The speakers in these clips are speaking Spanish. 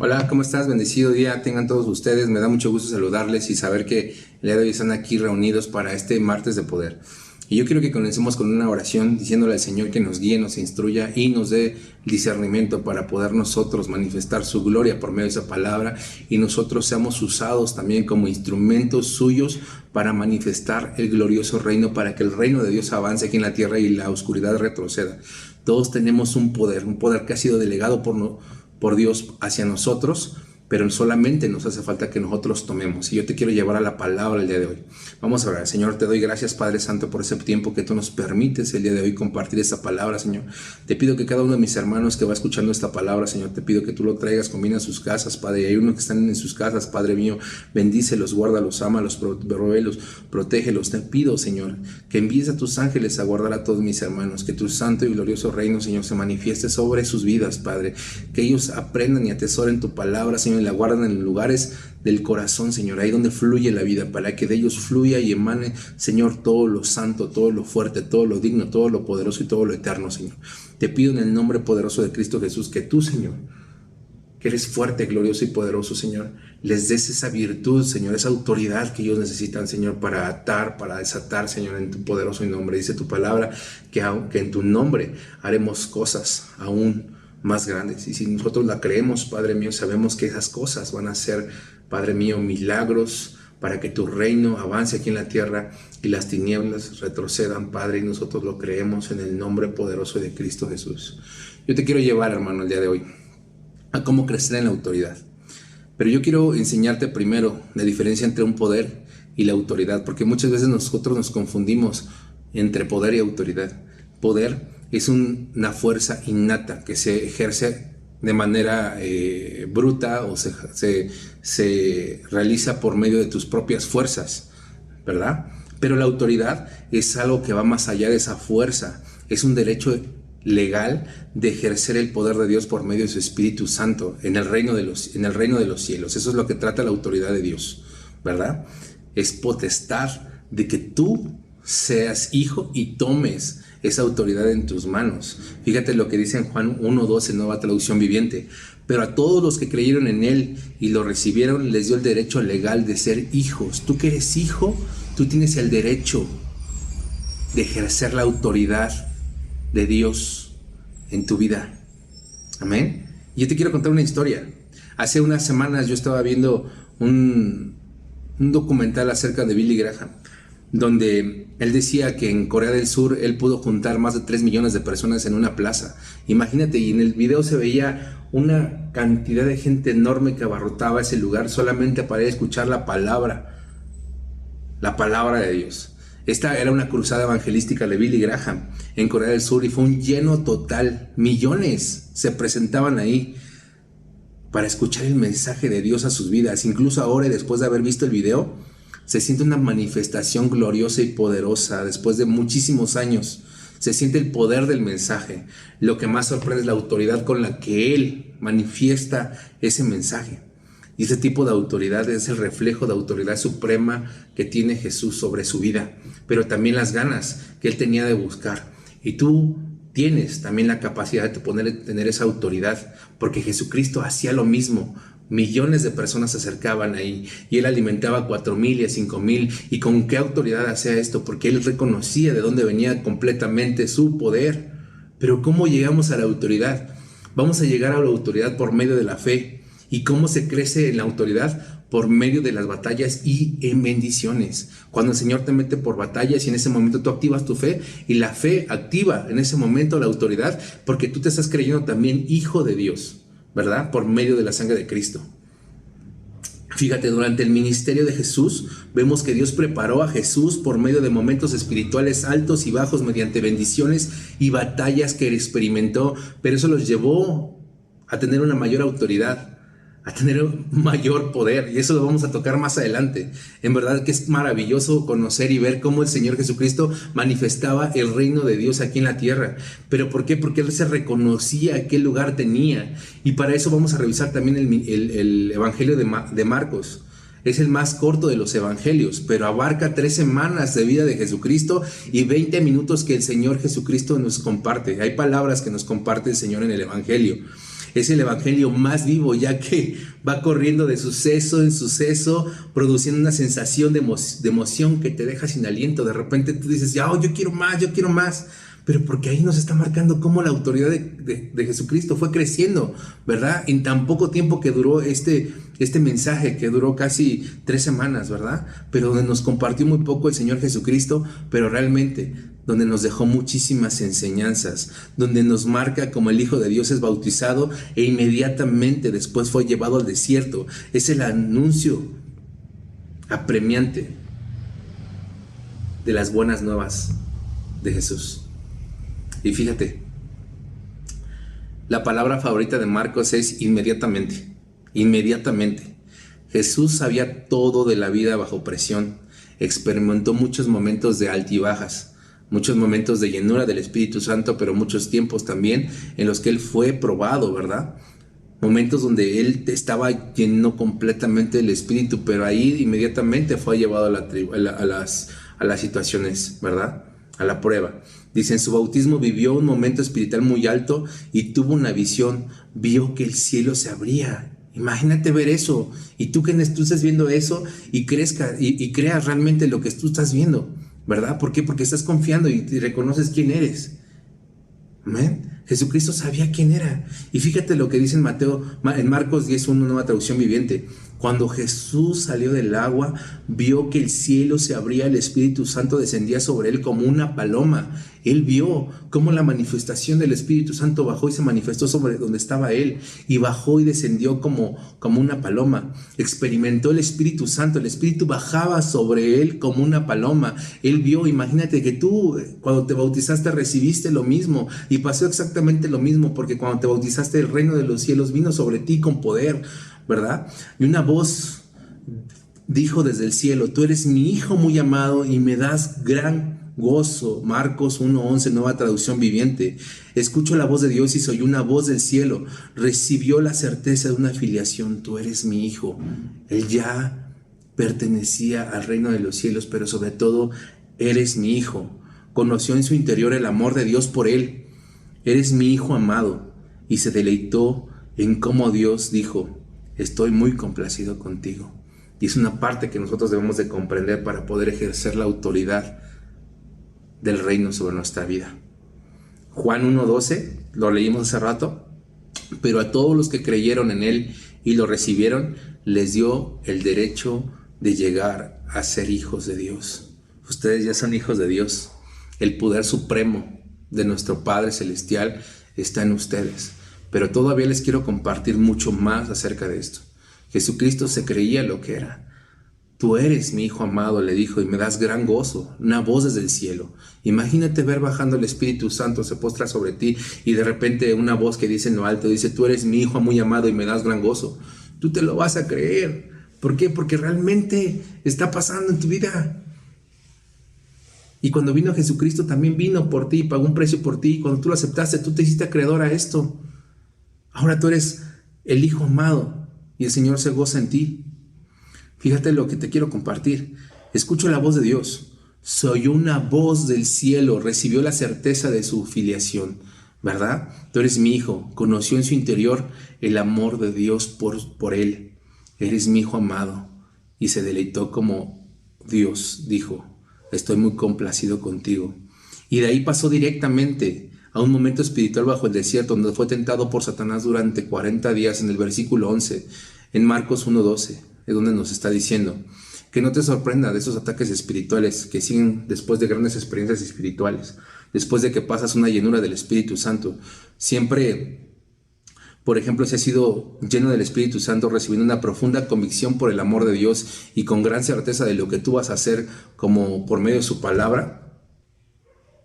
Hola, ¿cómo estás? Bendecido día tengan todos ustedes. Me da mucho gusto saludarles y saber que el día de hoy están aquí reunidos para este martes de poder. Y yo quiero que comencemos con una oración diciéndole al Señor que nos guíe, nos instruya y nos dé discernimiento para poder nosotros manifestar su gloria por medio de esa palabra y nosotros seamos usados también como instrumentos suyos para manifestar el glorioso reino, para que el reino de Dios avance aquí en la tierra y la oscuridad retroceda. Todos tenemos un poder que ha sido delegado por Dios hacia nosotros, pero solamente nos hace falta que nosotros tomemos. Y yo te quiero llevar a la palabra el día de hoy. Vamos a orar. Señor, te doy gracias, Padre Santo, por ese tiempo que tú nos permites el día de hoy compartir esta palabra, Señor. Te pido que cada uno de mis hermanos que va escuchando esta palabra, Señor, te pido que tú lo traigas conmigo a sus casas, Padre. Y hay unos que están en sus casas, Padre mío, bendícelos, guárdalos, ámalos, provéelos, protégelos. Te pido, Señor, que envíes a tus ángeles a guardar a todos mis hermanos, que tu santo y glorioso reino, Señor, se manifieste sobre sus vidas, Padre. Que ellos aprendan y atesoren tu palabra, Señor, y la guarden en lugares del corazón, Señor, ahí donde fluye la vida, para que de ellos fluya y emane, Señor, todo lo santo, todo lo fuerte, todo lo digno, todo lo poderoso y todo lo eterno, Señor. Te pido en el nombre poderoso de Cristo Jesús que tú, Señor, que eres fuerte, glorioso y poderoso, Señor, les des esa virtud, Señor, esa autoridad que ellos necesitan, Señor, para atar, para desatar, Señor, en tu poderoso nombre. Dice tu palabra que en tu nombre haremos cosas aún más grandes. Y si nosotros la creemos, Padre mío, sabemos que esas cosas van a ser, Padre mío, milagros para que tu reino avance aquí en la tierra y las tinieblas retrocedan, Padre, y nosotros lo creemos en el nombre poderoso de Cristo Jesús. Yo te quiero llevar, hermano, el día de hoy a cómo crecer en la autoridad. Pero yo quiero enseñarte primero la diferencia entre un poder y la autoridad, porque muchas veces nosotros nos confundimos entre poder y autoridad. Poder es una fuerza innata que se ejerce de manera bruta o se realiza por medio de tus propias fuerzas, ¿verdad? Pero la autoridad es algo que va más allá de esa fuerza, es un derecho legal de ejercer el poder de Dios por medio de su Espíritu Santo en el reino de los cielos. Eso es lo que trata la autoridad de Dios, ¿verdad? Es potestad de que tú seas hijo y tomes esa autoridad en tus manos. Fíjate lo que dice en Juan 1:12, nueva traducción viviente. Pero a todos los que creyeron en él y lo recibieron, les dio el derecho legal de ser hijos. Tú que eres hijo, tú tienes el derecho de ejercer la autoridad de Dios en tu vida. Amén. Y yo te quiero contar una historia. Hace unas semanas yo estaba viendo un documental acerca de Billy Graham, donde él decía que en Corea del Sur él pudo juntar más de 3 millones de personas en una plaza. Imagínate, y en el video se veía una cantidad de gente enorme que abarrotaba ese lugar solamente para escuchar la palabra de Dios. Esta era una cruzada evangelística de Billy Graham en Corea del Sur y fue un lleno total. Millones se presentaban ahí para escuchar el mensaje de Dios a sus vidas. Incluso ahora, después de haber visto el video, se siente una manifestación gloriosa y poderosa. Después de muchísimos años se siente el poder del mensaje. Lo que más sorprende es la autoridad con la que él manifiesta ese mensaje. Y ese tipo de autoridad es el reflejo de autoridad suprema que tiene Jesús sobre su vida, pero también las ganas que él tenía de buscar. Y tú tienes también la capacidad de tener esa autoridad, porque Jesucristo hacía lo mismo. Millones de personas se acercaban ahí y él alimentaba a 4,000 y a 5,000. ¿Y con qué autoridad hacía esto? Porque él reconocía de dónde venía completamente su poder. Pero ¿cómo llegamos a la autoridad? Vamos a llegar a la autoridad por medio de la fe. ¿Y cómo se crece en la autoridad? Por medio de las batallas y en bendiciones. Cuando el Señor te mete por batallas y en ese momento tú activas tu fe, y la fe activa en ese momento la autoridad, porque tú te estás creyendo también hijo de Dios, ¿verdad? Por medio de la sangre de Cristo. Fíjate, durante el ministerio de Jesús, vemos que Dios preparó a Jesús por medio de momentos espirituales altos y bajos mediante bendiciones y batallas que él experimentó, pero eso los llevó a tener una mayor autoridad, a tener un mayor poder, y eso lo vamos a tocar más adelante. En verdad que es maravilloso conocer y ver cómo el Señor Jesucristo manifestaba el reino de Dios aquí en la tierra. ¿Pero por qué? Porque él se reconocía qué lugar tenía, y para eso vamos a revisar también el Evangelio de Marcos. Es el más corto de los evangelios, pero abarca 3 semanas de vida de Jesucristo y 20 minutos que el Señor Jesucristo nos comparte. Hay palabras que nos comparte el Señor en el evangelio. Es el evangelio más vivo, ya que va corriendo de suceso en suceso, produciendo una sensación de emoción que te deja sin aliento. De repente tú dices, ya, yo quiero más. Pero porque ahí nos está marcando cómo la autoridad de Jesucristo fue creciendo, ¿verdad? En tan poco tiempo que duró este mensaje, que duró casi 3 semanas, ¿verdad? Pero donde nos compartió muy poco el Señor Jesucristo, pero realmente donde nos dejó muchísimas enseñanzas, donde nos marca como el Hijo de Dios es bautizado e inmediatamente después fue llevado al desierto. Es el anuncio apremiante de las buenas nuevas de Jesús. Y fíjate, la palabra favorita de Marcos es inmediatamente. Inmediatamente. Jesús sabía todo de la vida bajo presión. Experimentó muchos momentos de altibajas, muchos momentos de llenura del Espíritu Santo, pero muchos tiempos también en los que Él fue probado, ¿verdad? Momentos donde Él estaba lleno completamente del Espíritu, pero ahí inmediatamente fue llevado a las situaciones, ¿verdad? A la prueba. Dice, en su bautismo vivió un momento espiritual muy alto y tuvo una visión, vio que el cielo se abría. Imagínate ver eso, y tú estés viendo eso y creas realmente lo que tú estás viendo, ¿verdad? ¿Por qué? Porque estás confiando y reconoces quién eres. ¿Amén? Jesucristo sabía quién era. Y fíjate lo que dice en Marcos 10:1, nueva traducción viviente. Cuando Jesús salió del agua, vio que el cielo se abría, el Espíritu Santo descendía sobre él como una paloma. Él vio cómo la manifestación del Espíritu Santo bajó y se manifestó sobre donde estaba él, y bajó y descendió como una paloma. Experimentó el Espíritu Santo, el Espíritu bajaba sobre él como una paloma. Él vio, imagínate que tú cuando te bautizaste recibiste lo mismo, y pasó exactamente lo mismo, porque cuando te bautizaste el reino de los cielos vino sobre ti con poder, ¿verdad? Y una voz dijo desde el cielo, tú eres mi hijo muy amado y me das gran gozo. Marcos 1:11, nueva traducción viviente. Escucho la voz de Dios y soy una voz del cielo. Recibió la certeza de una filiación, tú eres mi hijo. Él ya pertenecía al reino de los cielos, pero sobre todo, eres mi hijo. Conoció en su interior el amor de Dios por él. Eres mi hijo amado, y se deleitó en cómo Dios dijo, estoy muy complacido contigo. Y es una parte que nosotros debemos de comprender para poder ejercer la autoridad del reino sobre nuestra vida. Juan 1:12, lo leímos hace rato, pero a todos los que creyeron en él y lo recibieron, les dio el derecho de llegar a ser hijos de Dios. Ustedes ya son hijos de Dios. El poder supremo de nuestro Padre Celestial está en ustedes. Pero todavía les quiero compartir mucho más acerca de esto. Jesucristo se creía lo que era. Tú eres mi hijo amado, le dijo, y me das gran gozo. Una voz desde el cielo. Imagínate ver bajando el Espíritu Santo, se postra sobre ti, y de repente una voz que dice en lo alto, dice, tú eres mi hijo muy amado y me das gran gozo. Tú te lo vas a creer. ¿Por qué? Porque realmente está pasando en tu vida. Y cuando vino Jesucristo también vino por ti, pagó un precio por ti. Cuando tú lo aceptaste, tú te hiciste acreedor a esto. Ahora tú eres el hijo amado y el Señor se goza en ti. Fíjate lo que te quiero compartir. Escucho la voz de Dios. Se oyó una voz del cielo, recibió la certeza de su filiación, ¿verdad? Tú eres mi hijo. Conoció en su interior el amor de Dios por él. Eres mi hijo amado. Y se deleitó como Dios dijo, estoy muy complacido contigo. Y de ahí pasó directamente a un momento espiritual bajo el desierto, donde fue tentado por Satanás durante 40 días, en el versículo 11, en Marcos 1:12, es donde nos está diciendo que no te sorprenda de esos ataques espirituales que siguen después de grandes experiencias espirituales, después de que pasas una llenura del Espíritu Santo. Siempre, por ejemplo, si has sido lleno del Espíritu Santo, recibiendo una profunda convicción por el amor de Dios y con gran certeza de lo que tú vas a hacer como por medio de su palabra,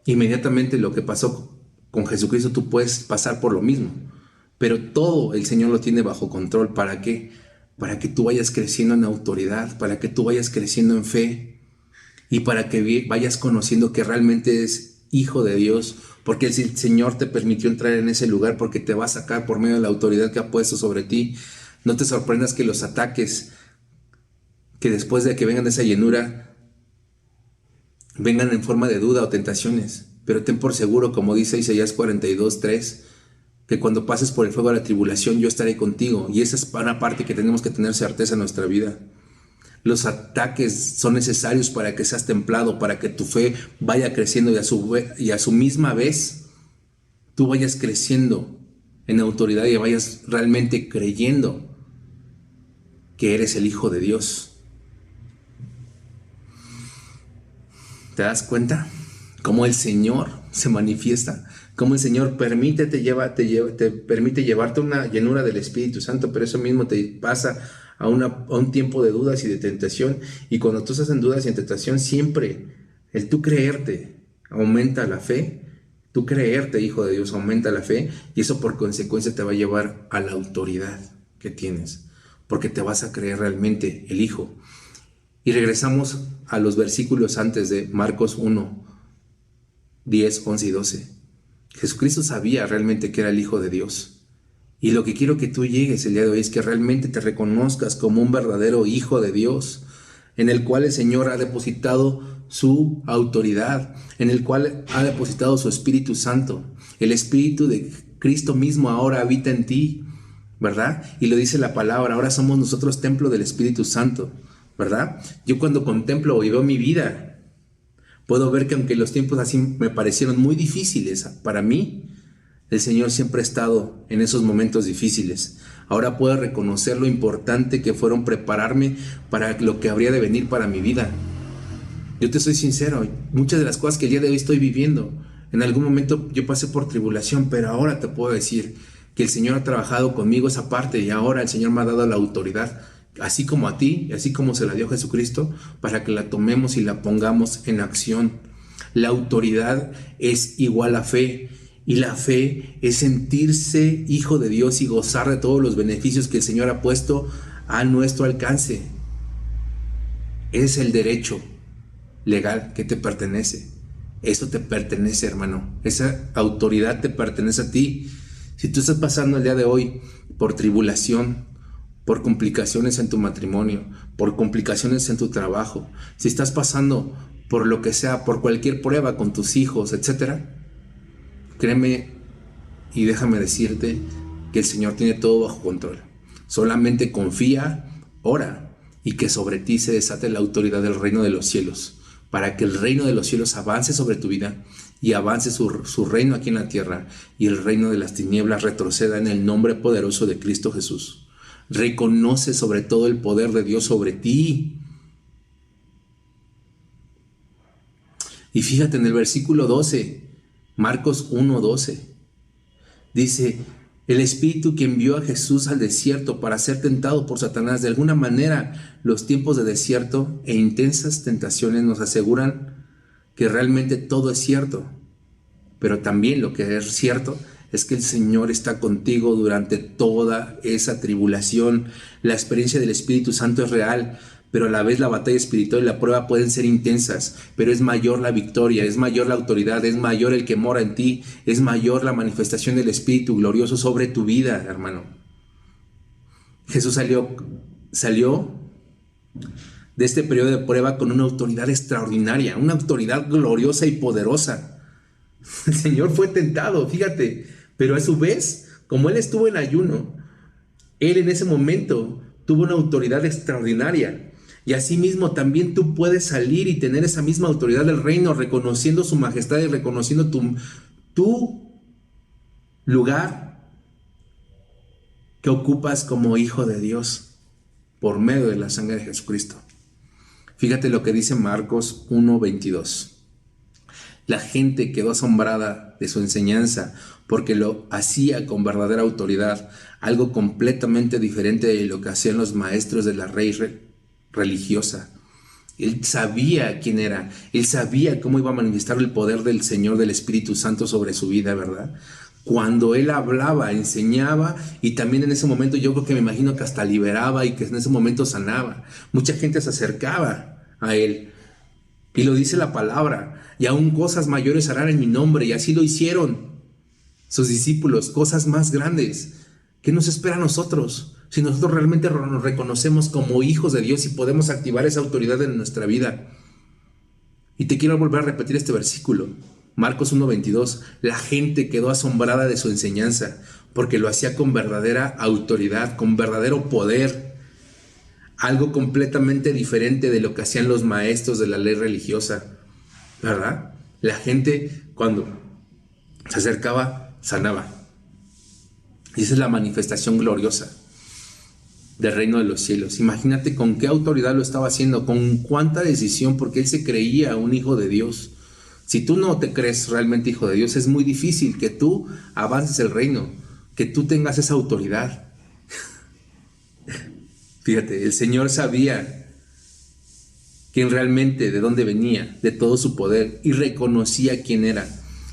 inmediatamente lo que pasó con Jesucristo, tú puedes pasar por lo mismo. Pero todo el Señor lo tiene bajo control. ¿Para qué? Para que tú vayas creciendo en autoridad, para que tú vayas creciendo en fe y para que vayas conociendo que realmente eres hijo de Dios, porque el Señor te permitió entrar en ese lugar, porque te va a sacar por medio de la autoridad que ha puesto sobre ti. No te sorprendas que los ataques, que después de que vengan de esa llenura, vengan en forma de duda o tentaciones. Pero ten por seguro, como dice Isaías 42:3, que cuando pases por el fuego de la tribulación yo estaré contigo. Y esa es una parte que tenemos que tener certeza en nuestra vida. Los ataques son necesarios para que seas templado, para que tu fe vaya creciendo y a su misma vez tú vayas creciendo en autoridad y vayas realmente creyendo que eres el Hijo de Dios. ¿Te das cuenta? Cómo el Señor se manifiesta, cómo el Señor te permite llevarte una llenura del Espíritu Santo, pero eso mismo te pasa a un tiempo de dudas y de tentación. Y cuando tú estás en dudas y en tentación, siempre el tú creerte aumenta la fe. Tú creerte, hijo de Dios, aumenta la fe, y eso por consecuencia te va a llevar a la autoridad que tienes, porque te vas a creer realmente el Hijo. Y regresamos a los versículos antes de Marcos 1, 10, 11 y 12. Jesucristo sabía realmente que era el Hijo de Dios. Y lo que quiero que tú llegues el día de hoy es que realmente te reconozcas como un verdadero Hijo de Dios, en el cual el Señor ha depositado su autoridad, en el cual ha depositado su Espíritu Santo. El Espíritu de Cristo mismo ahora habita en ti, ¿verdad? Y lo dice la palabra, ahora somos nosotros templo del Espíritu Santo, ¿verdad? Yo cuando contemplo y veo mi vida, puedo ver que aunque los tiempos así me parecieron muy difíciles para mí, el Señor siempre ha estado en esos momentos difíciles. Ahora puedo reconocer lo importante que fueron prepararme para lo que habría de venir para mi vida. Yo te soy sincero, muchas de las cosas que el día de hoy estoy viviendo, en algún momento yo pasé por tribulación, pero ahora te puedo decir que el Señor ha trabajado conmigo esa parte y ahora el Señor me ha dado la autoridad, así como a ti, así como se la dio Jesucristo, para que la tomemos y la pongamos en acción. La autoridad es igual a fe, y la fe es sentirse hijo de Dios y gozar de todos los beneficios que el Señor ha puesto a nuestro alcance. Es el derecho legal que te pertenece. Eso te pertenece, hermano. Esa autoridad te pertenece a ti. Si tú estás pasando el día de hoy por tribulación, por complicaciones en tu matrimonio, por complicaciones en tu trabajo, si estás pasando por lo que sea, por cualquier prueba con tus hijos, etcétera, créeme y déjame decirte que el Señor tiene todo bajo control. Solamente confía, ora, y que sobre ti se desate la autoridad del reino de los cielos, para que el reino de los cielos avance sobre tu vida y avance su reino aquí en la tierra, y el reino de las tinieblas retroceda en el nombre poderoso de Cristo Jesús. Reconoce sobre todo el poder de Dios sobre ti. Y fíjate en el versículo 12, Marcos 1:12, dice: el Espíritu que envió a Jesús al desierto para ser tentado por Satanás. De alguna manera, los tiempos de desierto e intensas tentaciones nos aseguran que realmente todo es cierto. Pero también lo que es cierto es que el Señor está contigo durante toda esa tribulación. La experiencia del Espíritu Santo es real, pero a la vez la batalla espiritual y la prueba pueden ser intensas, pero es mayor la victoria, es mayor la autoridad, es mayor el que mora en ti, es mayor la manifestación del Espíritu glorioso sobre tu vida, hermano. Jesús salió de este periodo de prueba con una autoridad extraordinaria, una autoridad gloriosa y poderosa. El Señor fue tentado, fíjate, pero a su vez, como Él estuvo en ayuno, Él en ese momento tuvo una autoridad extraordinaria. Y asimismo también tú puedes salir y tener esa misma autoridad del reino, reconociendo su majestad y reconociendo tu lugar que ocupas como hijo de Dios por medio de la sangre de Jesucristo. Fíjate lo que dice Marcos 1:22. La gente quedó asombrada de su enseñanza porque lo hacía con verdadera autoridad, algo completamente diferente de lo que hacían los maestros de la ley religiosa. Él sabía quién era, él sabía cómo iba a manifestar el poder del Señor, del Espíritu Santo sobre su vida, ¿verdad? Cuando él hablaba, enseñaba, y también en ese momento yo creo que me imagino que hasta liberaba y que en ese momento sanaba. Mucha gente se acercaba a él. Y lo dice la palabra: y aún cosas mayores harán en mi nombre. Y así lo hicieron sus discípulos, cosas más grandes. ¿Qué nos espera a nosotros? Si nosotros realmente nos reconocemos como hijos de Dios y podemos activar esa autoridad en nuestra vida. Y te quiero volver a repetir este versículo, Marcos 1:22. La gente quedó asombrada de su enseñanza porque lo hacía con verdadera autoridad, con verdadero poder, algo completamente diferente de lo que hacían los maestros de la ley religiosa, ¿verdad? La gente cuando se acercaba, sanaba. Y esa es la manifestación gloriosa del reino de los cielos. Imagínate con qué autoridad lo estaba haciendo, con cuánta decisión, porque él se creía un hijo de Dios. Si tú no te crees realmente hijo de Dios, es muy difícil que tú avances el reino, que tú tengas esa autoridad. Fíjate, el Señor sabía quién realmente, de dónde venía, de todo su poder, y reconocía quién era.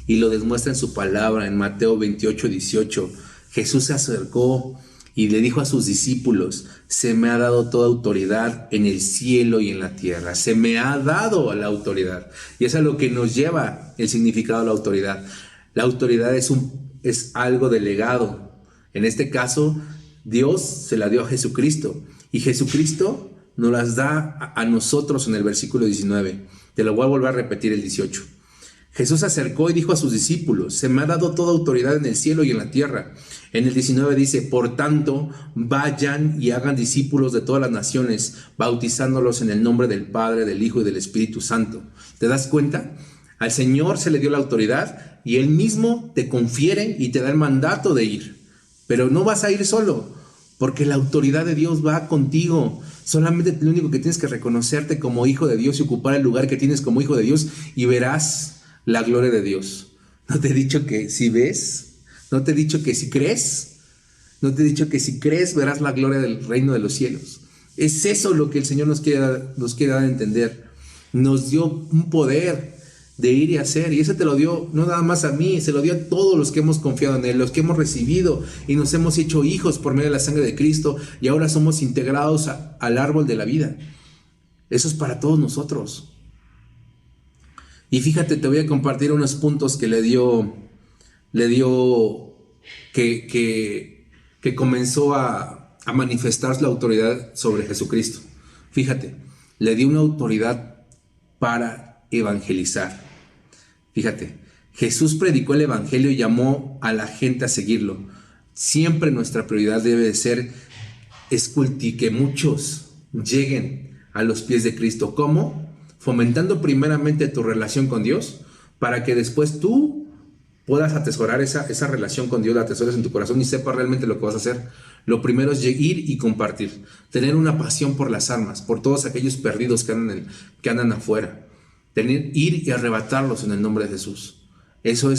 Y lo demuestra en su palabra, en Mateo 28:18. Jesús se acercó y le dijo a sus discípulos: se me ha dado toda autoridad en el cielo y en la tierra. Se me ha dado la autoridad. Y eso es lo que nos lleva el significado de la autoridad. La autoridad es algo delegado. En este caso, Dios se la dio a Jesucristo. Y Jesucristo nos las da a nosotros en el versículo 19. Te lo voy a volver a repetir, el 18. Jesús se acercó y dijo a sus discípulos: se me ha dado toda autoridad en el cielo y en la tierra. En el 19 dice: por tanto, vayan y hagan discípulos de todas las naciones, bautizándolos en el nombre del Padre, del Hijo y del Espíritu Santo. ¿Te das cuenta? Al Señor se le dio la autoridad y Él mismo te confiere y te da el mandato de ir. Pero no vas a ir solo, porque la autoridad de Dios va contigo. Solamente lo único que tienes que reconocerte como hijo de Dios y ocupar el lugar que tienes como hijo de Dios, y verás la gloria de Dios. ¿No te he dicho que si ves? ¿No te he dicho que si crees? ¿No te he dicho que si crees verás la gloria del reino de los cielos? Es eso lo que el Señor nos quiere dar a entender. Nos dio un poder de ir y hacer, y ese te lo dio no nada más a mí, se lo dio a todos los que hemos confiado en Él, los que hemos recibido y nos hemos hecho hijos por medio de la sangre de Cristo, y ahora somos integrados al árbol de la vida. Eso es para todos nosotros. Y fíjate, te voy a compartir unos puntos que le dio que comenzó a manifestar la autoridad sobre Jesucristo. Fíjate, le dio una autoridad para evangelizar. Fíjate, Jesús predicó el evangelio y llamó a la gente a seguirlo. Siempre nuestra prioridad debe de ser que muchos lleguen a los pies de Cristo. ¿Cómo? Fomentando primeramente tu relación con Dios, para que después tú puedas atesorar esa relación con Dios, la atesores en tu corazón y sepas realmente lo que vas a hacer. Lo primero es ir y compartir, tener una pasión por las almas, por todos aquellos perdidos que andan afuera. Ir y arrebatarlos en el nombre de Jesús. Eso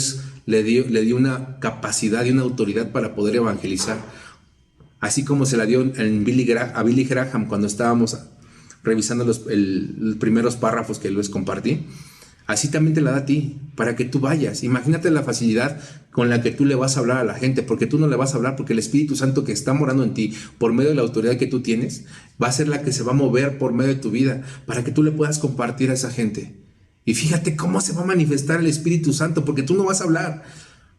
le dio una capacidad y una autoridad para poder evangelizar. Así como se la dio a Billy Graham cuando estábamos revisando los primeros párrafos que les compartí. Así también te la da a ti, para que tú vayas. Imagínate la facilidad con la que tú le vas a hablar a la gente, porque tú no le vas a hablar, porque el Espíritu Santo que está morando en ti, por medio de la autoridad que tú tienes, va a ser la que se va a mover por medio de tu vida, para que tú le puedas compartir a esa gente. Y fíjate cómo se va a manifestar el Espíritu Santo, porque tú no vas a hablar,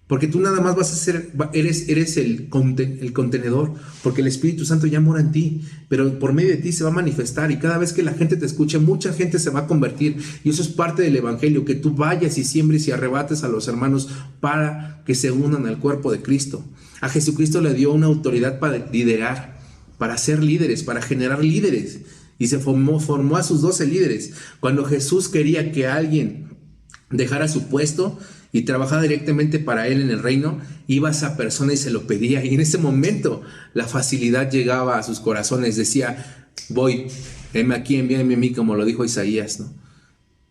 porque tú nada más vas a ser, eres el contenedor, porque el Espíritu Santo ya mora en ti, pero por medio de ti se va a manifestar, y cada vez que la gente te escuche, mucha gente se va a convertir, y eso es parte del Evangelio, que tú vayas y siembres y arrebates a los hermanos para que se unan al cuerpo de Cristo. A Jesucristo le dio una autoridad para liderar, para ser líderes, para generar líderes, y se formó a sus 12 líderes. Cuando Jesús quería que alguien dejara su puesto y trabajara directamente para él en el reino, iba a esa persona y se lo pedía, y en ese momento la facilidad llegaba a sus corazones. Decía: voy, heme aquí, envíame a mí, como lo dijo Isaías, ¿no?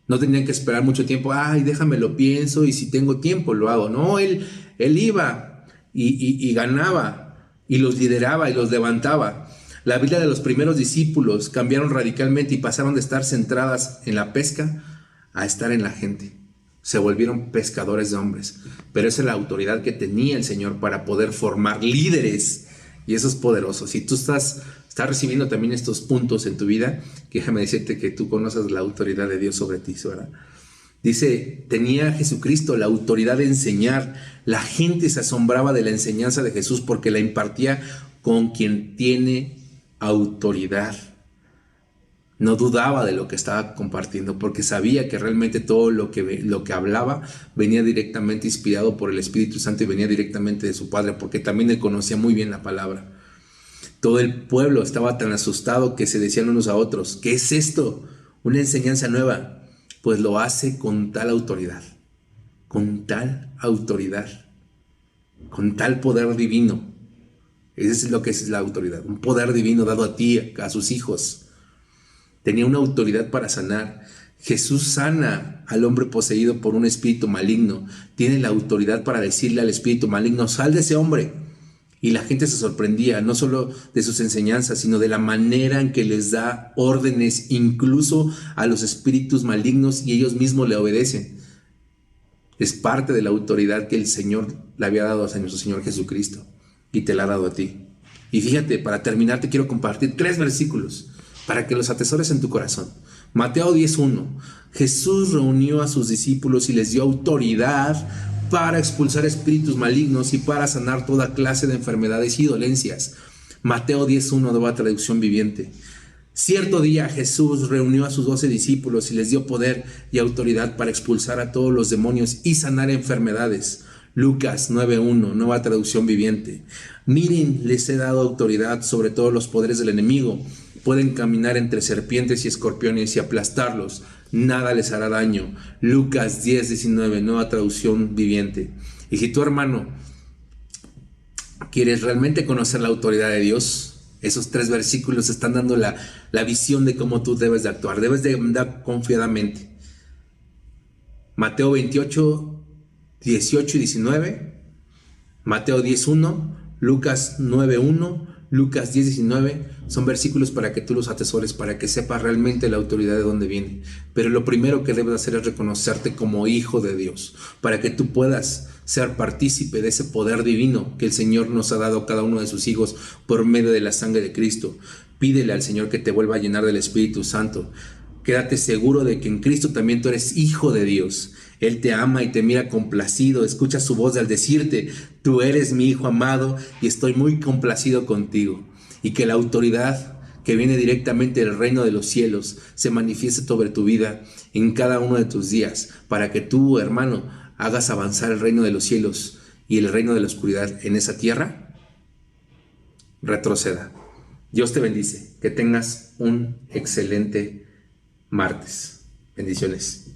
No tenían que esperar mucho tiempo. Ay, déjame lo pienso, y si tengo tiempo lo hago. No, él iba y ganaba, y los lideraba y los levantaba. La vida de los primeros discípulos cambiaron radicalmente y pasaron de estar centradas en la pesca a estar en la gente. Se volvieron pescadores de hombres. Pero esa es la autoridad que tenía el Señor para poder formar líderes. Y eso es poderoso. Si tú estás recibiendo también estos puntos en tu vida, déjame decirte que tú conoces la autoridad de Dios sobre ti, ¿verdad? Dice, tenía Jesucristo la autoridad de enseñar. La gente se asombraba de la enseñanza de Jesús porque la impartía con quien tiene autoridad. No dudaba de lo que estaba compartiendo porque sabía que realmente todo lo que hablaba venía directamente inspirado por el Espíritu Santo y venía directamente de su Padre, porque también él conocía muy bien la palabra. Todo el pueblo estaba tan asustado que se decían unos a otros: ¿qué es esto? ¿Una enseñanza nueva? Pues lo hace con tal autoridad, con tal autoridad, con tal poder divino. Eso es lo que es la autoridad, un poder divino dado a ti, a sus hijos. Tenía una autoridad para sanar. Jesús sana al hombre poseído por un espíritu maligno. Tiene la autoridad para decirle al espíritu maligno: sal de ese hombre. Y la gente se sorprendía, no solo de sus enseñanzas, sino de la manera en que les da órdenes incluso a los espíritus malignos, y ellos mismos le obedecen. Es parte de la autoridad que el Señor le había dado a nuestro Señor Jesucristo y te la ha dado a ti. Y fíjate, para terminar te quiero compartir 3 versículos para que los atesores en tu corazón. Mateo 10:1. Jesús reunió a sus discípulos y les dio autoridad para expulsar espíritus malignos y para sanar toda clase de enfermedades y dolencias. Mateo 10:1, nueva traducción viviente. Cierto día Jesús reunió a sus 12 discípulos y les dio poder y autoridad para expulsar a todos los demonios y sanar enfermedades. Lucas 9:1, nueva traducción viviente. Miren, les he dado autoridad sobre todos los poderes del enemigo. Pueden caminar entre serpientes y escorpiones y aplastarlos. Nada les hará daño. Lucas 10:19, nueva traducción viviente. Y si tu hermano quieres realmente conocer la autoridad de Dios, esos 3 versículos están dando la visión de cómo tú debes de actuar. Debes de andar confiadamente. Mateo 28, 18 y 19. Mateo 10:1. Lucas 9:1. Lucas 10:19. Son versículos para que tú los atesores, para que sepas realmente la autoridad de dónde viene. Pero lo primero que debes hacer es reconocerte como hijo de Dios, para que tú puedas ser partícipe de ese poder divino que el Señor nos ha dado a cada uno de sus hijos por medio de la sangre de Cristo. Pídele al Señor que te vuelva a llenar del Espíritu Santo. Quédate seguro de que en Cristo también tú eres hijo de Dios. Él te ama y te mira complacido. Escucha su voz al decirte: tú eres mi hijo amado y estoy muy complacido contigo. Y que la autoridad que viene directamente del reino de los cielos se manifieste sobre tu vida en cada uno de tus días, para que tú, hermano, hagas avanzar el reino de los cielos y el reino de la oscuridad en esa tierra retroceda. Dios te bendice. Que tengas un excelente martes. Bendiciones.